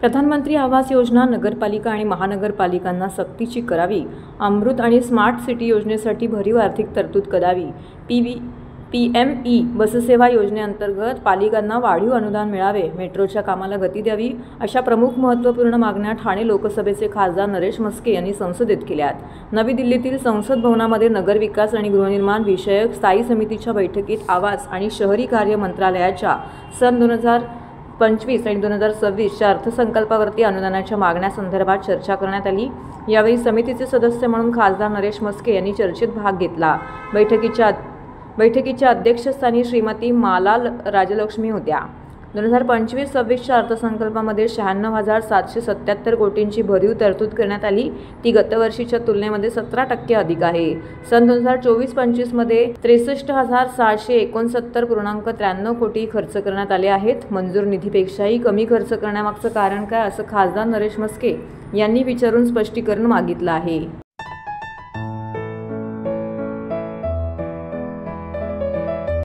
प्रधानमंत्री आवास योजना नगरपालिका आणि महानगरपालिकांना सक्तीची करावी। अमृत आणि स्मार्ट सिटी योजनेसाठी भरीव आर्थिक तरतूद करावी। PME बससेवा योजनेअंतर्गत पालिकांना वाढीव अनुदान मिळावे। मेट्रोच्या कामाला गती द्यावी, अशा प्रमुख महत्त्वपूर्ण मागण्या ठाणे लोकसभेचे खासदार नरेश म्हस्के यांनी संसदेत केल्यात। नवी दिल्लीतील संसद भवनामध्ये नगरविकास आणि गृहनिर्माण विषयक स्थायी समितीच्या बैठकीत आवास आणि शहरी कार्य मंत्रालयाच्या सन 2025 आणि 2026च्या अर्थसंकल्पावरती अनुदानाच्या मागण्यासंदर्भात चर्चा करण्यात आली। यावेळी समितीचे सदस्य म्हणून खासदार नरेश म्हस्के यांनी चर्चेत भाग घेतला। बैठकीच्या अध्यक्षस्थानी श्रीमती मालाल राजलक्ष्मी होत्या। 2025-26च्या अर्थसंकल्पामध्ये 96,777 कोटींची भरीव तरतूद करण्यात आली। ती गतवर्षीच्या तुलनेमध्ये 17% अधिक आहे। सन 2024-25 मध्ये 63,669.93 कोटी खर्च करण्यात आले आहेत। मंजूर निधीपेक्षाही कमी खर्च करण्यामागचं कारण काय, असं खासदार नरेश म्हस्के यांनी विचारून स्पष्टीकरण मागितलं आहे।